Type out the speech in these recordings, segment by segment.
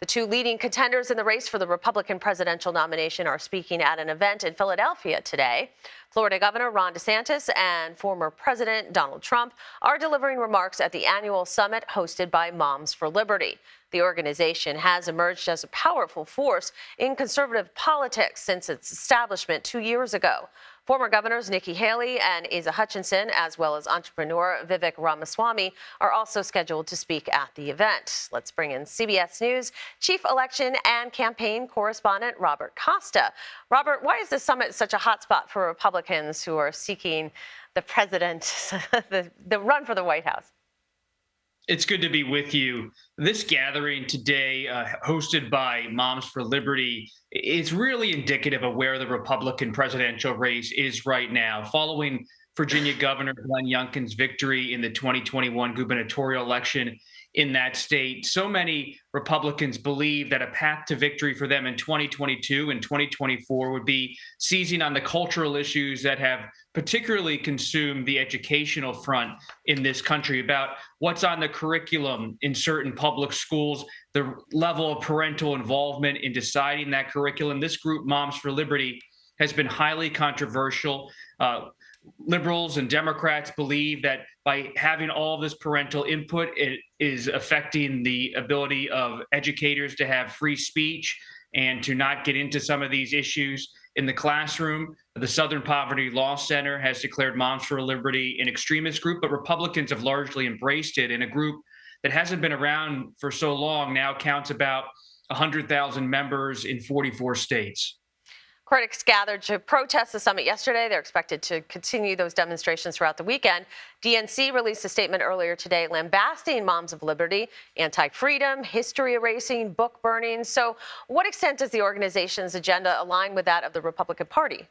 The two leading contenders in the race for the Republican presidential nomination are speaking at an event in Philadelphia today. Florida Governor Ron DeSantis and former President Donald Trump are delivering remarks at the annual summit hosted by Moms for Liberty. The organization has emerged as a powerful force in conservative politics since its establishment 2 years ago. Former governors Nikki Haley and Asa Hutchinson, as well as entrepreneur Vivek Ramaswamy, are also scheduled to speak at the event. Let's bring in CBS News Chief Election and Campaign Correspondent Robert Costa. Robert, why is this summit such a hotspot for Republicans who are seeking the president, the run for the White House? It's good to be with you. This gathering today, hosted by Moms for Liberty, is really indicative of where the Republican presidential race is right now. Following Virginia Governor Glenn Youngkin's victory in the 2021 gubernatorial election in that state, so many Republicans believe that a path to victory for them in 2022 and 2024 would be seizing on the cultural issues that have particularly consumed the educational front in this country, about what's on the curriculum in certain public schools, the level of parental involvement in deciding that curriculum. This group, Moms for Liberty, has been highly controversial. Liberals and Democrats believe that by having all this parental input, it is affecting the ability of educators to have free speech and to not get into some of these issues in the classroom. The Southern Poverty Law Center has declared Moms for Liberty an extremist group, but Republicans have largely embraced it. And a group that hasn't been around for so long now counts about 100,000 members in 44 states. Critics gathered to protest the summit yesterday. They're expected to continue those demonstrations throughout the weekend. DNC released a statement earlier today lambasting Moms of Liberty, anti-freedom, history erasing, book burning. So what extent does the organization's agenda align with that of the Republican Party?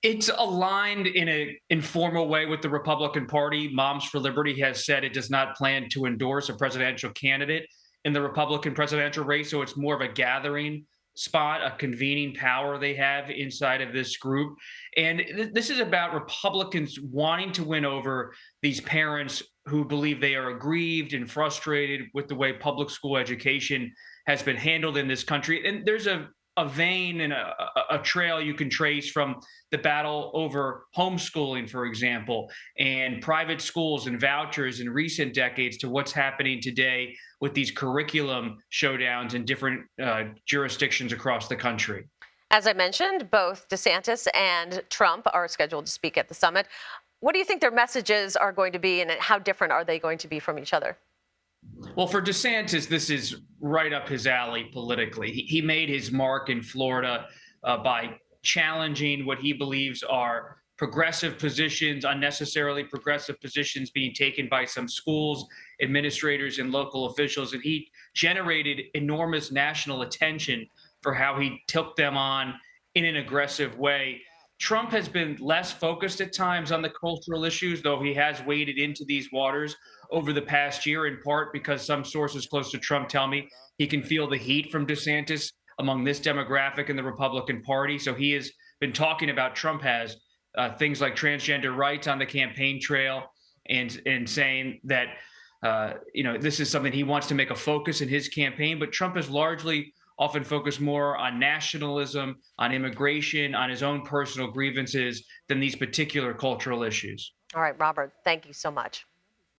It's aligned in an informal way with the Republican Party. Moms for Liberty has said it does not plan to endorse a presidential candidate in the Republican presidential race, so it's more of a gathering spot, a convening power they have inside of this group. And this is about Republicans wanting to win over these parents who believe they are aggrieved and frustrated with the way public school education has been handled in this country. And there's a vein and a trail you can trace from the battle over homeschooling, for example, and private schools and vouchers in recent decades to what's happening today with these curriculum showdowns in different jurisdictions across the country. As I mentioned, both DeSantis and Trump are scheduled to speak at the summit. What do you think their messages are going to be, and how different are they going to be from each other? Well, for DeSantis, this is right up his alley politically. He made his mark in Florida by challenging what he believes are progressive positions, unnecessarily progressive positions being taken by some schools, administrators, and local officials. And he generated enormous national attention for how he took them on in an aggressive way. Trump has been less focused at times on the cultural issues, though he has waded into these waters over the past year, in part because some sources close to Trump tell me he can feel the heat from DeSantis among this demographic in the Republican Party. So he has been talking about, Trump has, things like transgender rights on the campaign trail, and saying that this is something he wants to make a focus in his campaign. But Trump has largely often focused more on nationalism, on immigration, on his own personal grievances than these particular cultural issues. All right, Robert, thank you so much.